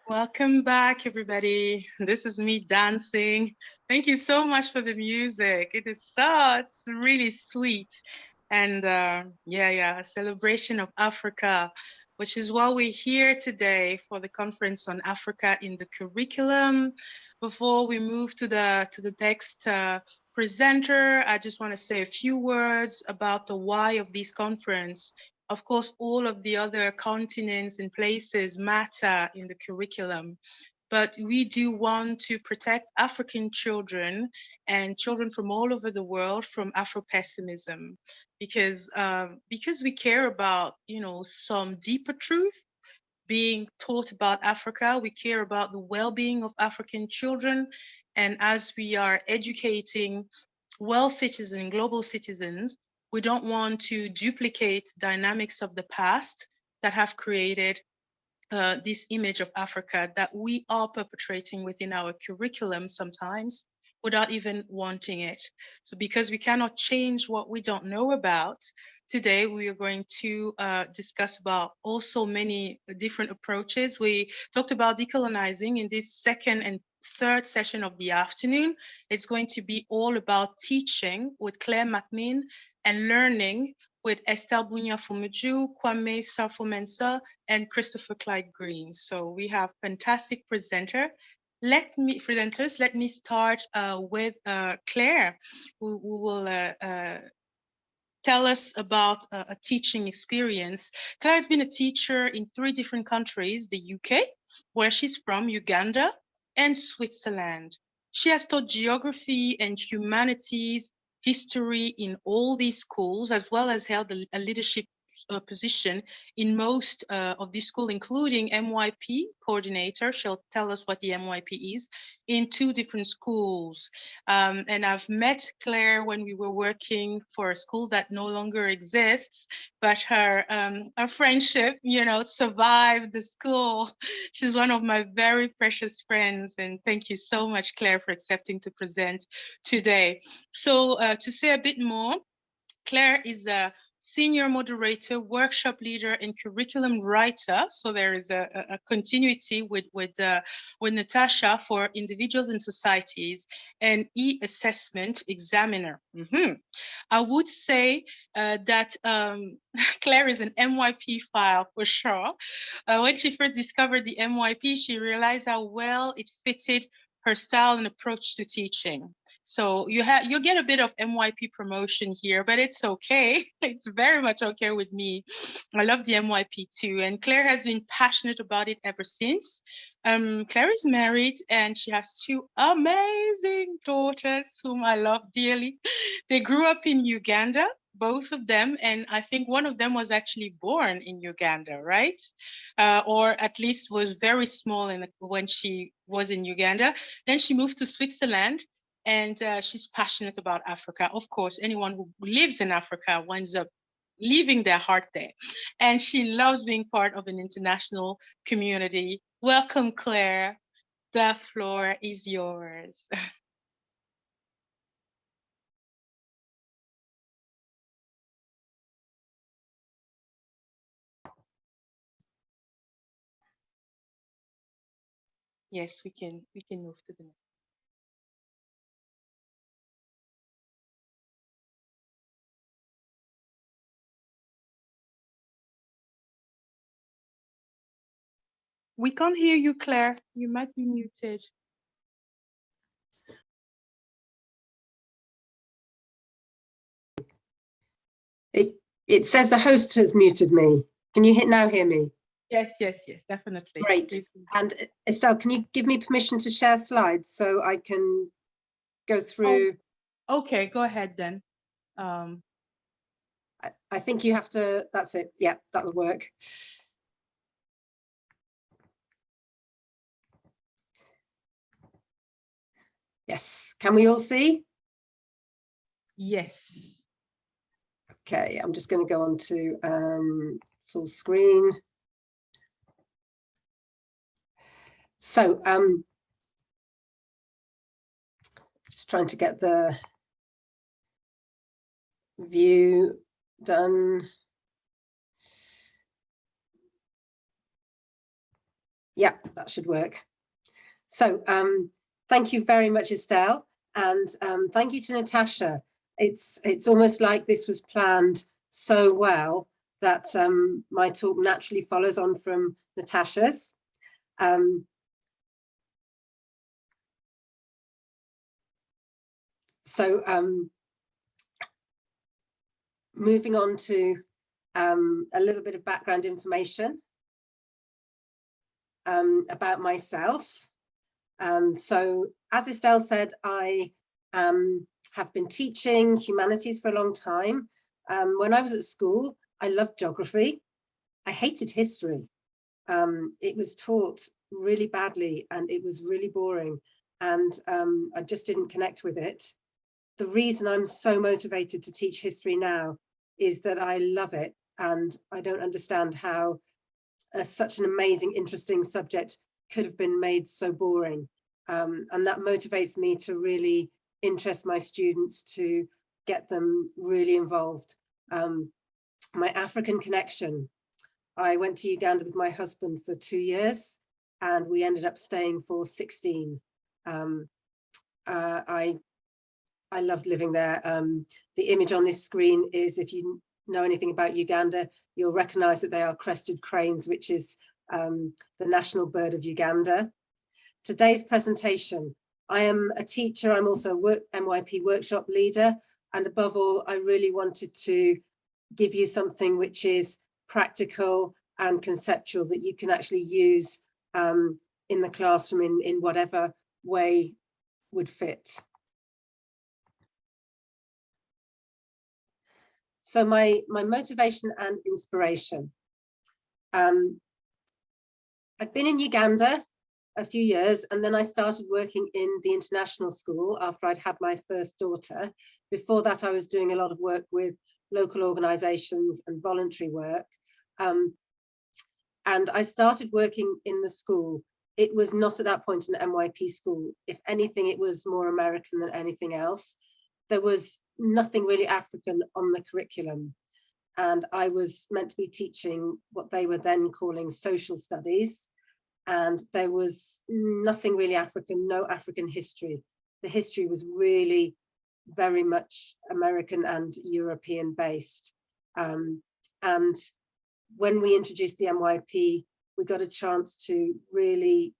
Welcome back, everybody. This is me dancing. Thank you so much for the music. It's really sweet. And a celebration of Africa, which is why we're here today for the conference on Africa in the curriculum. Before we move to the next presenter, I just want to say a few words about the why of this conference. Of course, all of the other continents and places matter in the curriculum, but we do want to protect African children and children from all over the world from Afro-pessimism, because we care about, some deeper truth being taught about Africa. We care about the well-being of African children, and as we are educating world citizens, global citizens, we don't want to duplicate dynamics of the past that have created this image of Africa that we are perpetrating within our curriculum sometimes without even wanting it. So because we cannot change what we don't know about, today we are going to discuss about also many different approaches. We talked about decolonizing in this second and third session of the afternoon. It's going to be all about teaching with Clare McMinn and learning with Estelle Bunya-Fumuju, Kwame Sarfo-Mensah, and Christopher Clyde Green. So we have fantastic presenters. Let me start with Clare, who will tell us about a teaching experience. Clare has been a teacher in 3 different countries, the UK, where she's from, Uganda, and Switzerland. She has taught geography and humanities, history in all these schools, as well as held a leadership position in most of these schools, including MYP coordinator. She'll tell us what the MYP is in 2 different schools. And I've met Clare when we were working for a school that no longer exists, but her friendship, survived the school. She's one of my very precious friends, and thank you so much, Clare, for accepting to present today. So to say a bit more, Clare is a senior moderator, workshop leader, and curriculum writer. So there is a continuity with Natasha for individuals and societies, and e-assessment examiner. I would say that Clare is an MYP file for sure. When she first discovered the MYP, she realized how well it fitted her style and approach to teaching. So you get a bit of MYP promotion here, but it's okay. It's very much okay with me. I love the MYP too, and Clare has been passionate about it ever since. Clare is married and she has 2 amazing daughters whom I love dearly. They grew up in Uganda, both of them, and I think one of them was actually born in Uganda, right? Or at least was very small when she was in Uganda. Then she moved to Switzerland, and she's passionate about Africa. Of course, anyone who lives in Africa winds up leaving their heart there. And she loves being part of an international community. Welcome, Clare. The floor is yours. Yes, we can move to the next. We can't hear you, Clare. You might be muted. It says the host has muted me. Can you now hear me? Yes, definitely. Great. Please. And Estelle, can you give me permission to share slides so I can go through? Oh, okay, go ahead then. I think you have to, that's it. Yeah, that'll work. Yes, can we all see? Yes. Okay, I'm just going to go on to full screen. So, just trying to get the view done. Yeah, that should work. So thank you very much, Estelle. And thank you to Natasha. It's almost like this was planned so well that my talk naturally follows on from Natasha's. Moving on to a little bit of background information about myself. So as Estelle said, I have been teaching humanities for a long time. When I was at school, I loved geography. I hated history. It was taught really badly and it was really boring, and I just didn't connect with it. The reason I'm so motivated to teach history now is that I love it, and I don't understand how such an amazing, interesting subject could have been made so boring. And that motivates me to really interest my students, to get them really involved. My African connection. I went to Uganda with my husband for 2 years, and we ended up staying for 16. I loved living there. The image on this screen is, if you know anything about Uganda, you'll recognize that they are crested cranes, which is the national bird of Uganda. Today's presentation, I am a teacher, I'm also a MYP workshop leader, and above all, I really wanted to give you something which is practical and conceptual that you can actually use in the classroom in whatever way would fit. So my motivation and inspiration. I've been in Uganda a few years, and then I started working in the international school after I'd had my first daughter. Before that, I was doing a lot of work with local organizations and voluntary work. And I started working in the school. It was not at that point an MYP school. If anything, it was more American than anything else. There was nothing really African on the curriculum. And I was meant to be teaching what they were then calling social studies. And there was nothing really African, no African history. The history was really very much American and European based. And when we introduced the MYP, we got a chance to really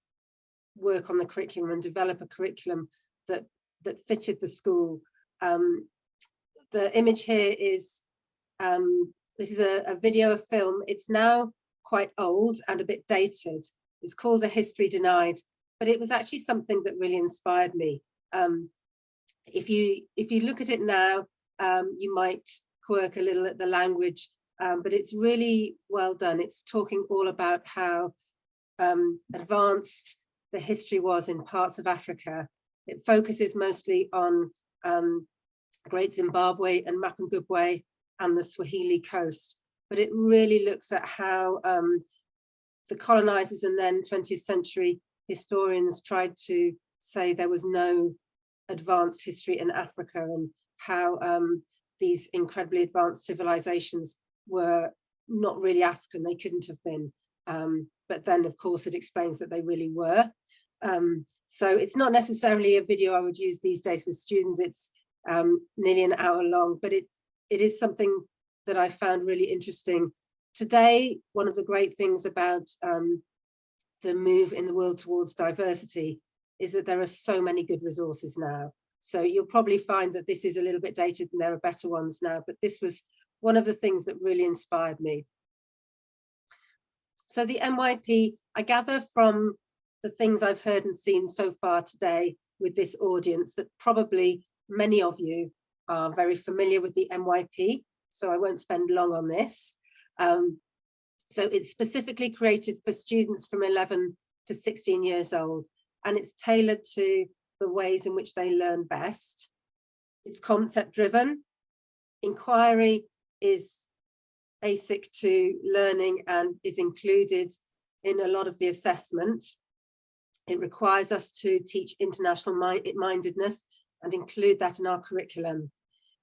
work on the curriculum and develop a curriculum that fitted the school. The image here is, this is a video, a film. It's now quite old and a bit dated. It's called A History Denied, but it was actually something that really inspired me. If you look at it now, you might quirk a little at the language, but it's really well done. It's talking all about how advanced the history was in parts of Africa. It focuses mostly on Great Zimbabwe and Mapungubwe and the Swahili coast, but it really looks at how the colonizers and then 20th century historians tried to say there was no advanced history in Africa, and how these incredibly advanced civilizations were not really African, they couldn't have been. But then, of course, it explains that they really were. So it's not necessarily a video I would use these days with students. It's nearly an hour long, but it is something that I found really interesting. Today, one of the great things about the move in the world towards diversity is that there are so many good resources now. So you'll probably find that this is a little bit dated and there are better ones now, but this was one of the things that really inspired me. So the MYP, I gather from the things I've heard and seen so far today with this audience that probably many of you are very familiar with the MYP, so I won't spend long on this. So it's specifically created for students from 11 to 16 years old, and it's tailored to the ways in which they learn best. It's concept driven. Inquiry is basic to learning and is included in a lot of the assessment. It requires us to teach international mindedness and include that in our curriculum.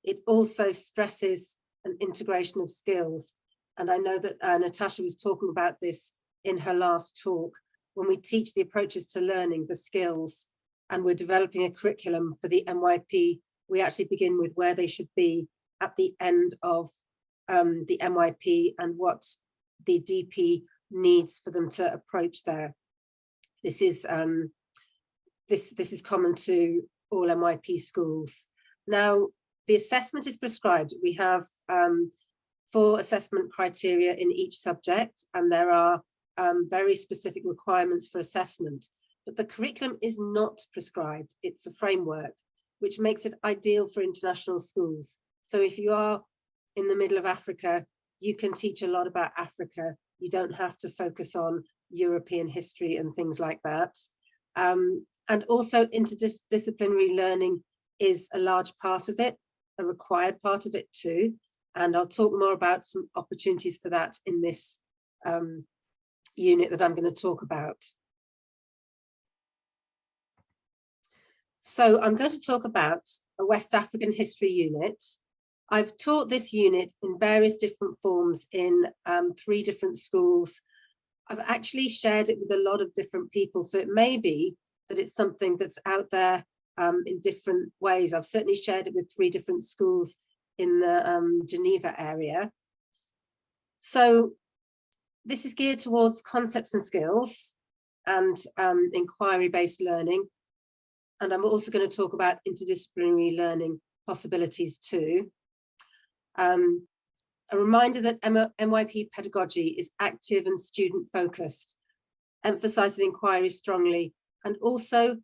It also stresses an integration of skills. And I know that Natasha was talking about this in her last talk. when we teach the approaches to learning, the skills, and we're developing a curriculum for the MYP, we actually begin with where they should be at the end of the MYP and what the DP needs for them to approach there. This is this is common to all MYP schools. Now, the assessment is prescribed. We have 4 assessment criteria in each subject, and there are very specific requirements for assessment. But the curriculum is not prescribed. It's a framework, which makes it ideal for international schools. So if you are in the middle of Africa, you can teach a lot about Africa. You don't have to focus on European history and things like that. And also interdisciplinary learning is a large part of it, a required part of it too. And I'll talk more about some opportunities for that in this unit that I'm going to talk about. So I'm going to talk about a West African history unit. I've taught this unit in various different forms in 3 different schools. I've actually shared it with a lot of different people, so it may be that it's something that's out there in different ways. I've certainly shared it with 3 different schools in the Geneva area. So this is geared towards concepts and skills and inquiry-based learning. And I'm also going to talk about interdisciplinary learning possibilities too. A reminder that MYP pedagogy is active and student-focused, emphasizes inquiry strongly, and also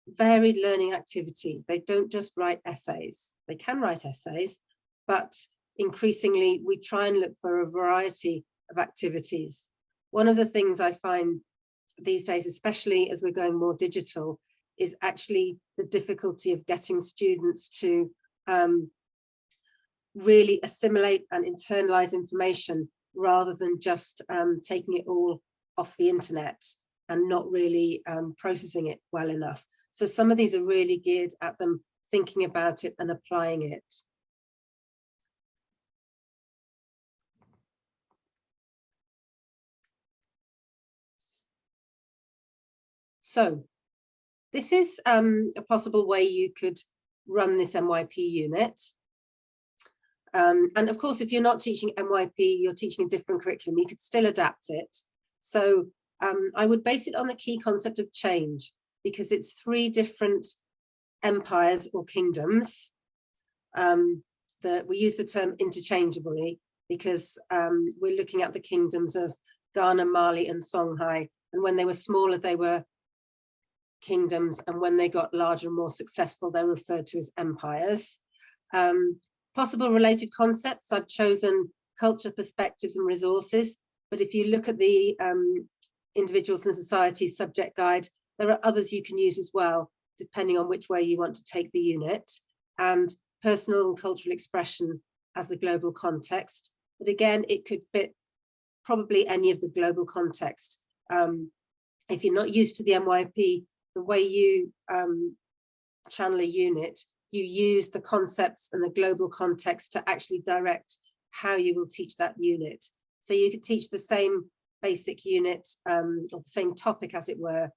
varied learning activities. They don't just write essays. They can write essays, but increasingly we try and look for a variety of activities. One of the things I find these days, especially as we're going more digital, is actually the difficulty of getting students to really assimilate and internalize information rather than just taking it all off the internet and not really processing it well enough. So some of these are really geared at them thinking about it and applying it. So this is a possible way you could run this MYP unit. And of course, if you're not teaching MYP, you're teaching a different curriculum, you could still adapt it. So I would base it on the key concept of change, because it's 3 different empires or kingdoms. That we use the term interchangeably because we're looking at the kingdoms of Ghana, Mali, and Songhai. And when they were smaller, they were kingdoms, and when they got larger and more successful, they're referred to as empires. Possible related concepts, I've chosen culture, perspectives, and resources. But if you look at the individuals and societies subject guide, there are others you can use as well, depending on which way you want to take the unit. And personal and cultural expression as the global context. But again, it could fit probably any of the global context. If you're not used to the MYP, the way you channel a unit, you use the concepts and the global context to actually direct how you will teach that unit. So you could teach the same basic unit or the same topic, as it were,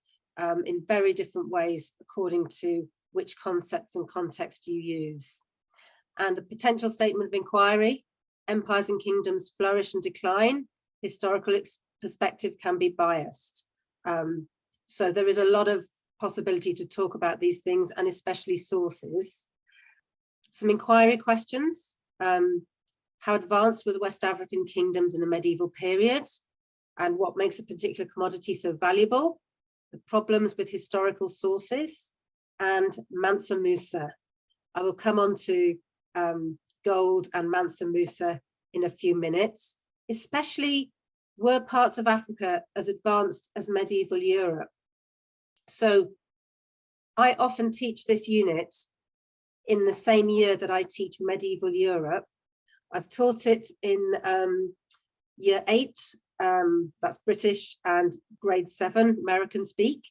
in very different ways according to which concepts and context you use. And a potential statement of inquiry: empires and kingdoms flourish and decline. Historical perspective can be biased. So there is a lot of possibility to talk about these things, and especially sources. Some inquiry questions. How advanced were the West African kingdoms in the medieval period? And what makes a particular commodity so valuable? The problems with historical sources, and Mansa Musa. I will come on to gold and Mansa Musa in a few minutes. Especially, were parts of Africa as advanced as medieval Europe? So I often teach this unit in the same year that I teach medieval Europe. I've taught it in year 8, that's British, and grade 7, American speak.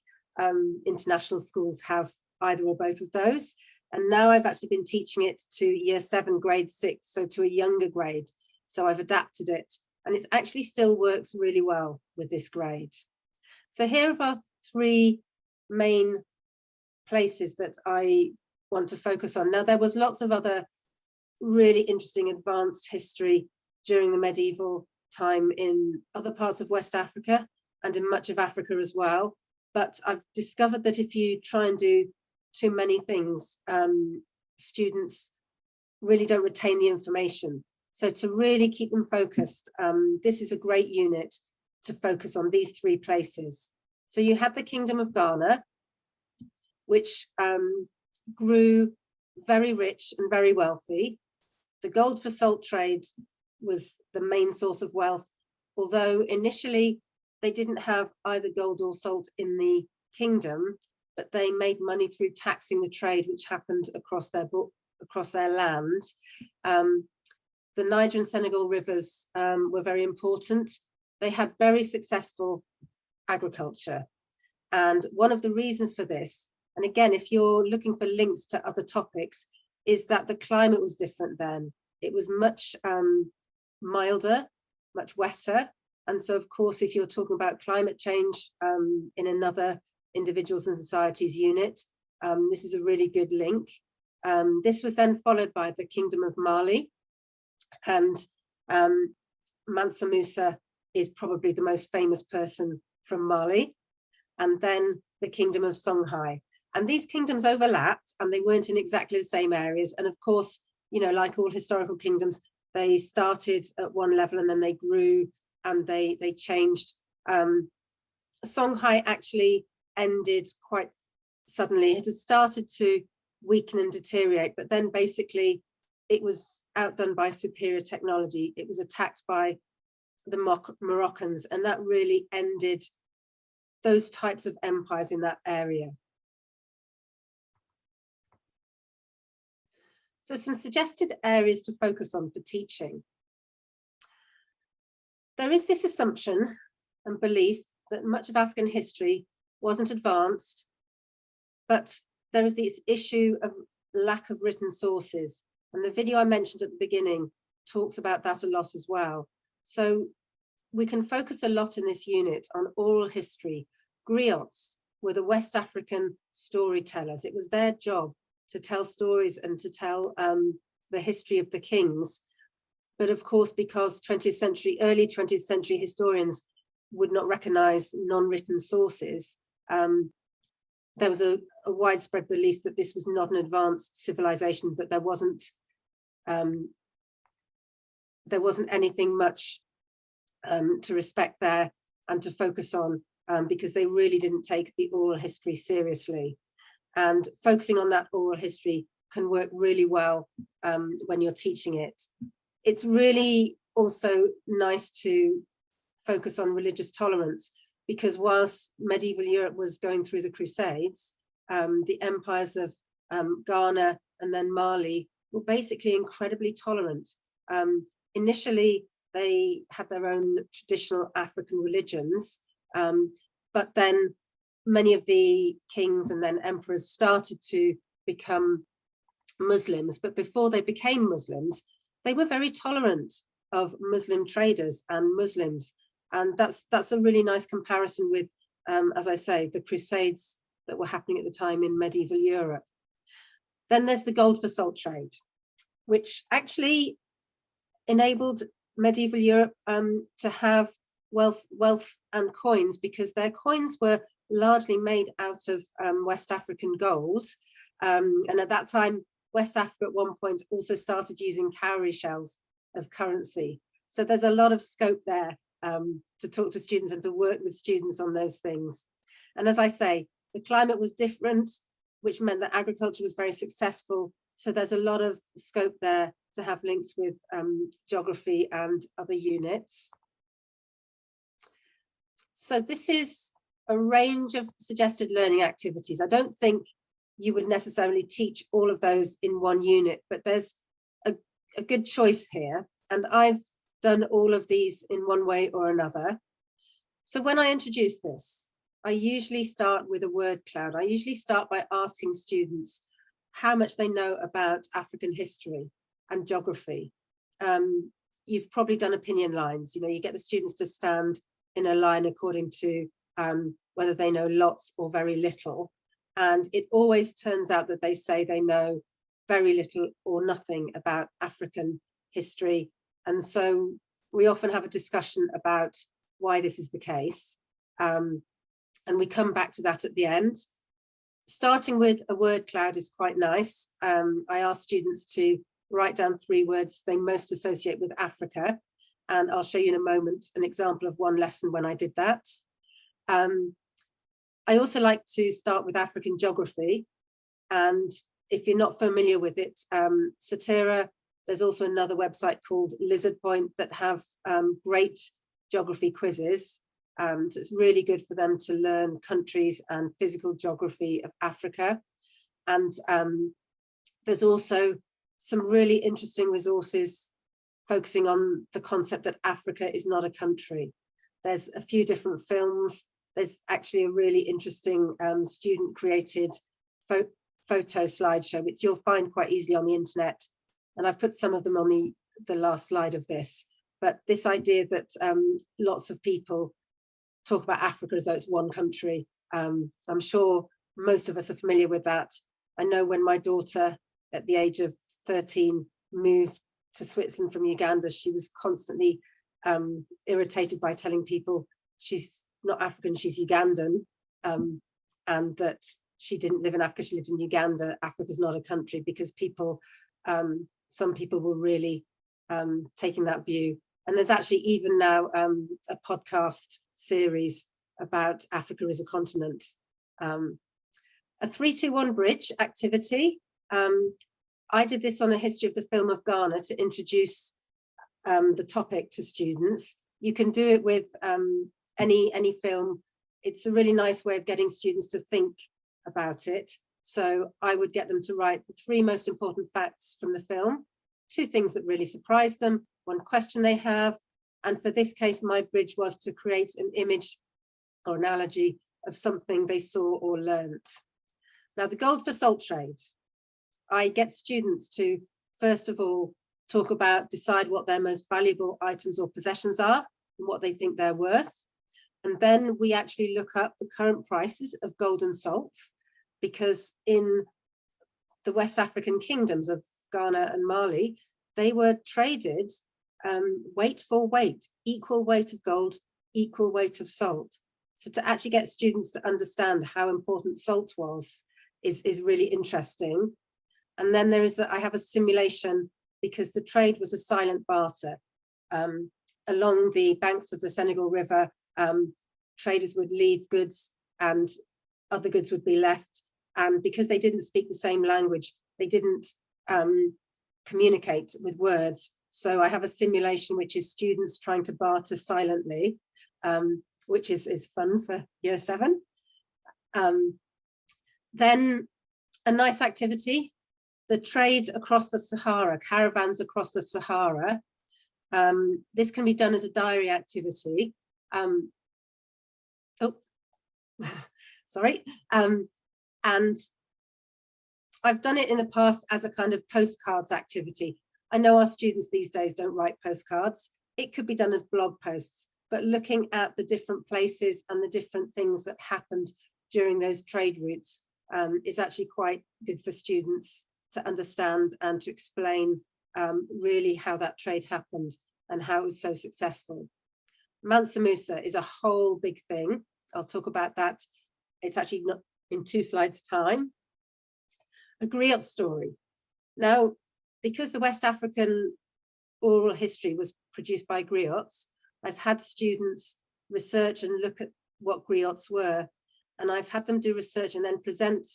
International schools have either or both of those. And now I've actually been teaching it to year 7, grade 6, so to a younger grade. So I've adapted it, and it actually still works really well with this grade. So here are our three main places that I want to focus on. Now, there was lots of other really interesting advanced history during the medieval time in other parts of West Africa and in much of Africa as well. But I've discovered that if you try and do too many things, students really don't retain the information. So to really keep them focused, this is a great unit to focus on these three places. So you had the Kingdom of Ghana, which grew very rich and very wealthy. The gold for salt trade was the main source of wealth, although initially they didn't have either gold or salt in the kingdom, but they made money through taxing the trade which happened across their land. The Niger and Senegal rivers were very important. They had very successful agriculture. And one of the reasons for this, and again, if you're looking for links to other topics, is that the climate was different then. It was much milder, much wetter. And so, of course, if you're talking about climate change in another individuals and societies unit, this is a really good link. This was then followed by the Kingdom of Mali, and Mansa Musa is probably the most famous person from Mali, and then the Kingdom of Songhai. And these kingdoms overlapped and they weren't in exactly the same areas. And of course, you know, like all historical kingdoms, they started at one level and then they grew and they changed. Songhai actually ended quite suddenly. It had started to weaken and deteriorate, but then basically it was outdone by superior technology. It was attacked by the Moroccans, and that really ended those types of empires in that area. So some suggested areas to focus on for teaching. There is this assumption and belief that much of African history wasn't advanced, but there is this issue of lack of written sources. And the video I mentioned at the beginning talks about that a lot as well. So we can focus a lot in this unit on oral history. Griots were the West African storytellers. It was their job to tell stories and to tell the history of the kings. But of course, because early 20th century historians would not recognize non-written sources, there was a widespread belief that this was not an advanced civilization, that there wasn't anything much to respect there and to focus on, because they really didn't take the oral history seriously. And focusing on that oral history can work really well when you're teaching it. It's really also nice to focus on religious tolerance, because whilst medieval Europe was going through the Crusades, the empires of Ghana and then Mali were basically incredibly tolerant. Initially, they had their own traditional African religions, but then many of the kings and then emperors started to become Muslims. But before they became Muslims, they were very tolerant of Muslim traders and Muslims. And that's a really nice comparison with, as I say, the Crusades that were happening at the time in medieval Europe. Then there's the gold for salt trade, which actually enabled medieval Europe to have wealth and coins, because their coins were largely made out of West African gold. And at that time, West Africa at one point also started using cowrie shells as currency. So there's a lot of scope there to talk to students and to work with students on those things. And as I say, the climate was different, which meant that agriculture was very successful. So there's a lot of scope there to have links with geography and other units. So this is a range of suggested learning activities. I don't think you would necessarily teach all of those in one unit, but there's a good choice here. And I've done all of these in one way or another. So when I introduce this, I usually start with a word cloud. I usually start by asking students how much they know about African history and geography. You've probably done opinion lines. You know, you get the students to stand in a line according to whether they know lots or very little. And it always turns out that they say they know very little or nothing about African history. And so we often have a discussion about why this is the case. And we come back to that at the end. Starting with a word cloud is quite nice. I ask students to write down 3 words they most associate with Africa. And I'll show you in a moment an example of one lesson when I did that. I also like to start with African geography. And if you're not familiar with it, Satira, there's also another website called Lizard Point that have great geography quizzes. So it's really good for them to learn countries and physical geography of Africa. And there's also some really interesting resources focusing on the concept that Africa is not a country. There's a few different films. There's actually a really interesting student created photo slideshow, which you'll find quite easily on the internet. And I've put some of them on the last slide of this. But this idea that lots of people talk about Africa as though it's one country. I'm sure most of us are familiar with that. I know when my daughter at the age of 13 moved to Switzerland from Uganda, she was constantly irritated by telling people she's not African, she's Ugandan, and that she didn't live in Africa, she lived in Uganda. Africa's not a country, because people, some people were really taking that view. And there's actually even now a podcast series about Africa as a continent. A 3-2-1 bridge activity. I did this on a history of the film of Ghana to introduce the topic to students. You can do it with any film. It's a really nice way of getting students to think about it. So I would get them to write the 3 most important facts from the film, 2 things that really surprised them, 1 question they have. And for this case, my bridge was to create an image or analogy of something they saw or learnt. Now, the gold for salt trade. I get students to, first of all, decide what their most valuable items or possessions are and what they think they're worth. And then we actually look up the current prices of gold and salt, because in the West African kingdoms of Ghana and Mali, they were traded weight for weight, equal weight of gold, equal weight of salt. So to actually get students to understand how important salt was is really interesting. And then I have a simulation, because the trade was a silent barter. Along the banks of the Senegal River, traders would leave goods and other goods would be left. And because they didn't speak the same language, they didn't communicate with words. So I have a simulation which is students trying to barter silently, which is fun for year 7. Then a nice activity, the trade across the Sahara, caravans across the Sahara. This can be done as a diary activity. Sorry. And I've done it in the past as a kind of postcards activity. I know our students these days don't write postcards. It could be done as blog posts, but looking at the different places and the different things that happened during those trade routes is actually quite good for students to understand and to explain really how that trade happened and how it was so successful. Mansa Musa is a whole big thing. I'll talk about that. It's actually not in 2 slides time. A griot story. Now, because the West African oral history was produced by griots, I've had students research and look at what griots were, and I've had them do research and then present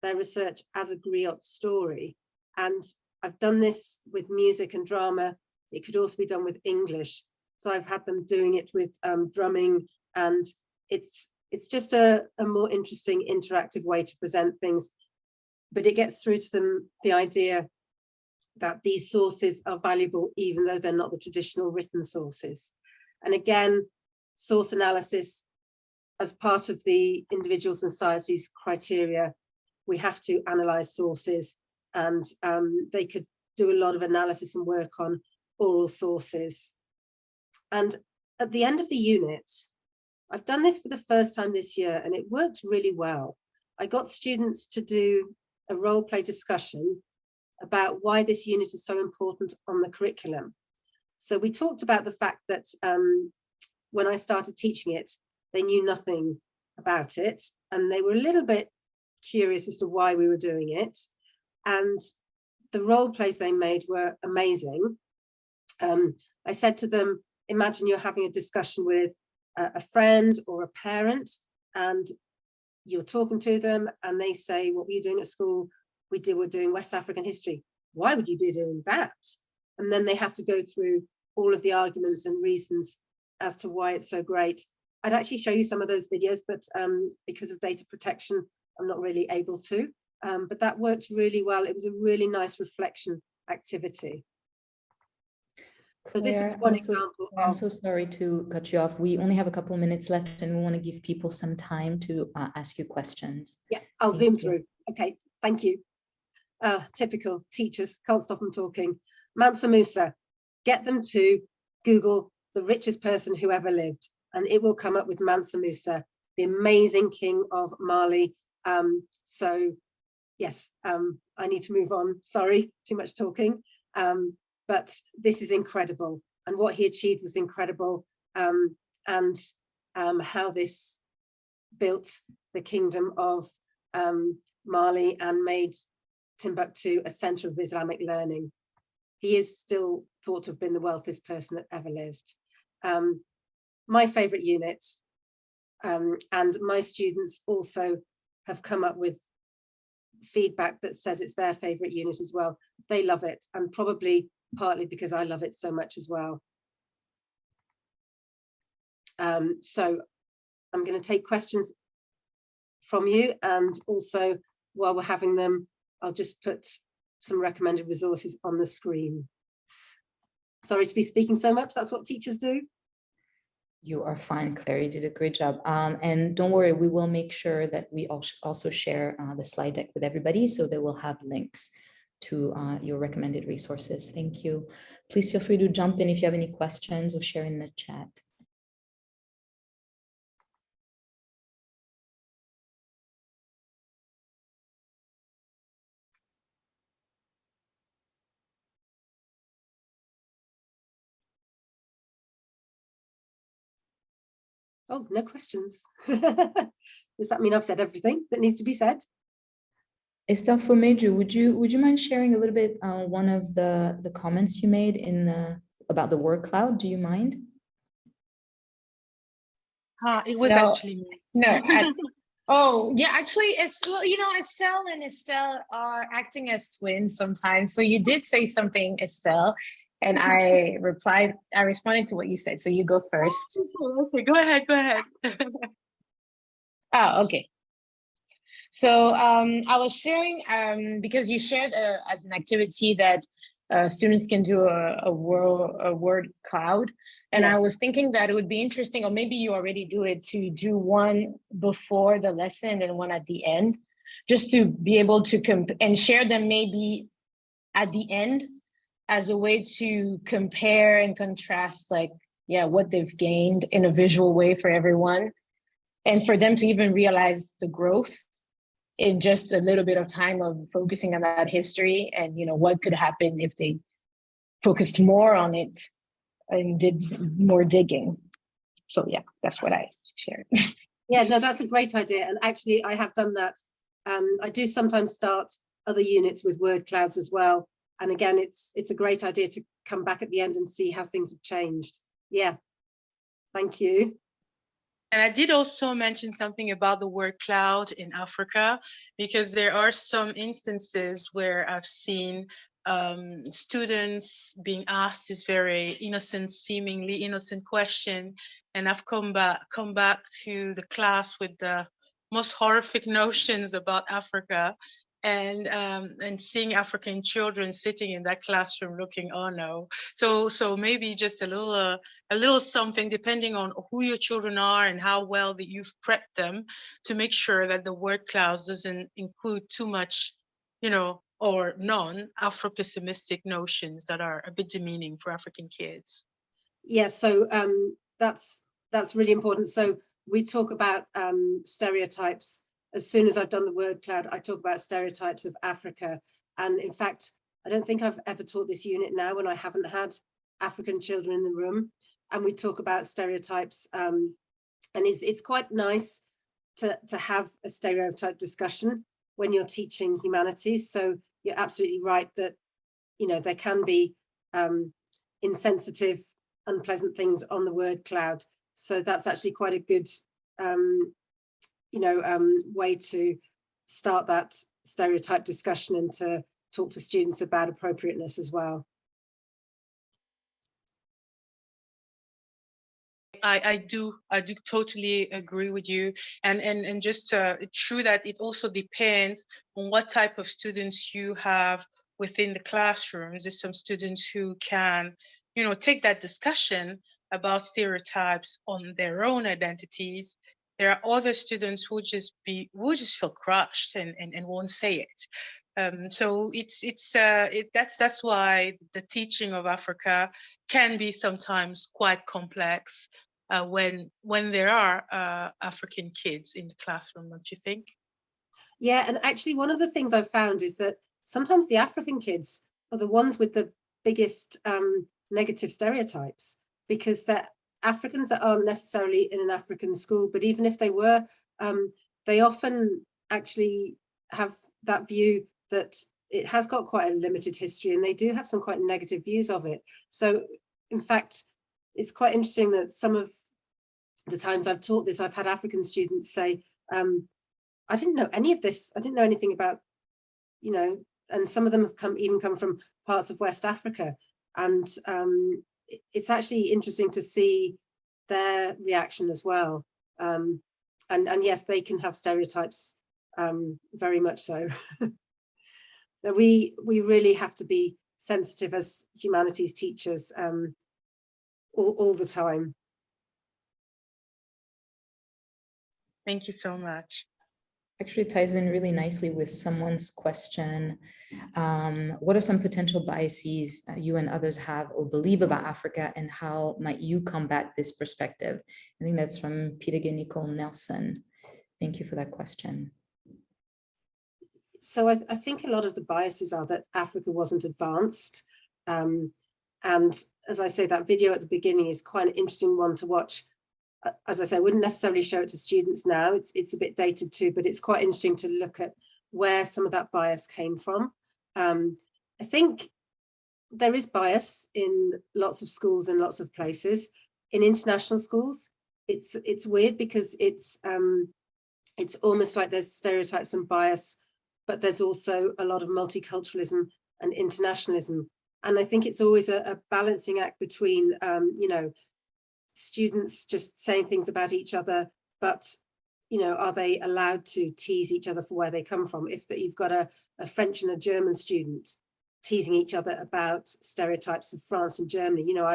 their research as a griot story. And I've done this with music and drama. It could also be done with English. So I've had them doing it with drumming, and it's just a more interesting, interactive way to present things. But it gets through to them the idea that these sources are valuable, even though they're not the traditional written sources. And again, source analysis as part of the individual society's criteria. We have to analyze sources, and they could do a lot of analysis and work on oral sources. And at the end of the unit, I've done this for the first time this year and it worked really well. I got students to do a role play discussion about why this unit is so important on the curriculum. So we talked about the fact that when I started teaching it, they knew nothing about it and they were a little bit curious as to why we were doing it. And the role plays they made were amazing. I said to them, imagine you're having a discussion with a friend or a parent and you're talking to them and they say, what were you doing at school? We're doing West African history. Why would you be doing that? And then they have to go through all of the arguments and reasons as to why it's so great. I'd actually show you some of those videos, but because of data protection, I'm not really able to. But that worked really well. It was a really nice reflection activity. So this is one example. I'm so sorry to cut you off. We only have a couple minutes left and we want to give people some time to ask you questions. Yeah, I'll zoom through. Okay, thank you. Typical teachers, can't stop them talking. Mansa Musa, get them to Google the richest person who ever lived and it will come up with Mansa Musa, the amazing king of Mali. So yes, I need to move on. Sorry, too much talking. But this is incredible. And what he achieved was incredible. And how this built the kingdom of Mali and made Timbuktu a center of Islamic learning. He is still thought to have been the wealthiest person that ever lived. My favorite unit, and my students also have come up with feedback that says it's their favorite unit as well. They love it, and probably partly because I love it so much as well. So I'm going to take questions from you, and also while we're having them, I'll just put some recommended resources on the screen. Sorry to be speaking so much, that's what teachers do. You are fine, Claire, you did a great job. And don't worry, we will make sure that we also share the slide deck with everybody so they will have links to your recommended resources. Thank you. Please feel free to jump in if you have any questions or share in the chat. Oh, no questions. Does that mean I've said everything that needs to be said? Estelle Formeju, would you mind sharing a little bit one of the comments you made in about the word cloud? Do you mind? It was actually me. No. Oh yeah, actually, Estelle and Estelle are acting as twins sometimes. So you did say something, Estelle, and I responded to what you said. So you go first. Okay, go ahead. Oh, okay. So I was sharing because you shared as an activity that students can do a word cloud. And yes. I was thinking that it would be interesting, or maybe you already do it, to do one before the lesson and one at the end, just to be able to and share them maybe at the end as a way to compare and contrast, like, yeah, what they've gained in a visual way for everyone. And for them to even realize the growth in just a little bit of time of focusing on that history, and what could happen if they focused more on it and did more digging. So yeah, that's what I shared. Yeah, no, that's a great idea. And actually I have done that. I do sometimes start other units with word clouds as well. And again, it's a great idea to come back at the end and see how things have changed. Yeah, thank you. And I did also mention something about the word cloud in Africa, because there are some instances where I've seen students being asked this very innocent, seemingly innocent question, and I've come back to the class with the most horrific notions about Africa, and seeing African children sitting in that classroom looking, oh no. So maybe just a little something, depending on who your children are and how well that you've prepped them, to make sure that the word clouds doesn't include too much, or non-Afro-pessimistic notions that are a bit demeaning for African kids. Yeah, so that's really important. So we talk about stereotypes. As soon as I've done the word cloud, I talk about stereotypes of Africa. And in fact, I don't think I've ever taught this unit now when I haven't had African children in the room. And we talk about stereotypes. And it's quite nice to have a stereotype discussion when you're teaching humanities. So you're absolutely right that, you know, there can be insensitive, unpleasant things on the word cloud. So that's actually quite a good, you know, way to start that stereotype discussion and to talk to students about appropriateness as well. I do totally agree with you, and just it's true that it also depends on what type of students you have within the classrooms. There's some students who can, you know, take that discussion about stereotypes on their own identities. There are other students who just feel crushed and won't say it. So that's why the teaching of Africa can be sometimes quite complex when there are African kids in the classroom, don't you think? Yeah, and actually one of the things I've found is that sometimes the African kids are the ones with the biggest negative stereotypes, because they're Africans that aren't necessarily in an African school, but even if they were, they often actually have that view that it has got quite a limited history, and they do have some quite negative views of it. So in fact, it's quite interesting that some of the times I've taught this, I've had African students say, I didn't know any of this. I didn't know anything about, you know, and some of them have even come from parts of West Africa. And it's actually interesting to see their reaction as well. And yes, they can have stereotypes, very much so. We really have to be sensitive as humanities teachers all the time. Thank you so much. Actually ties in really nicely with someone's question. What are some potential biases you and others have or believe about Africa, and how might you combat this perspective? I think that's from Peter Nicole Nelson. Thank you for that question. So I think a lot of the biases are that Africa wasn't advanced. And as I say, that video at the beginning is quite an interesting one to watch. As I say, I wouldn't necessarily show it to students now. It's a bit dated too, but it's quite interesting to look at where some of that bias came from. I think there is bias in lots of schools and lots of places. In international schools, it's weird because it's almost like there's stereotypes and bias, but there's also a lot of multiculturalism and internationalism. And I think it's always a balancing act between, you know, students just saying things about each other, but, you know, are they allowed to tease each other for where they come from? If you've got a French and a German student teasing each other about stereotypes of France and Germany, you know,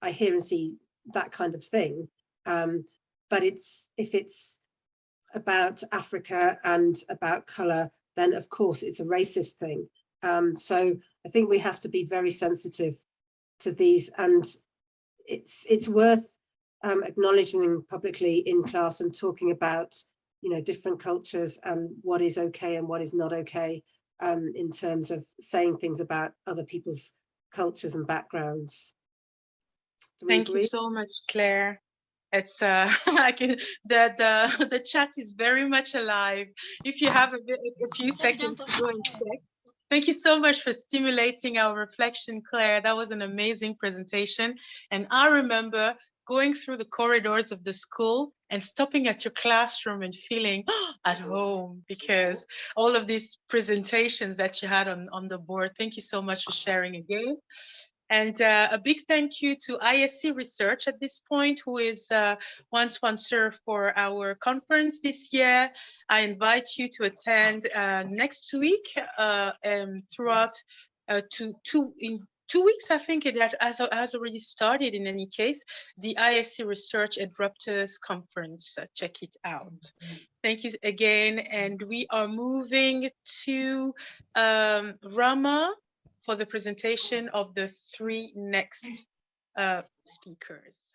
I hear and see that kind of thing. But if it's about Africa and about color, then of course it's a racist thing. So I think we have to be very sensitive to these, and it's worth acknowledging them publicly in class and talking about, you know, different cultures and what is okay and what is not okay, in terms of saying things about other people's cultures and backgrounds. Thank you so much, Claire. It's the chat is very much alive. If you have a few seconds to go and check. Thank you so much for stimulating our reflection, Claire. That was an amazing presentation. And I remember going through the corridors of the school and stopping at your classroom and feeling at home, because all of these presentations that you had on the board. Thank you so much for sharing again. And a big thank you to ISC Research at this point, who is one sponsor for our conference this year. I invite you to attend next week and throughout in 2 weeks, I think it has already started in any case, the ISC Research Adrupters Conference. Check it out. Thank you again. And we are moving to Rama for the presentation of the 3 next speakers.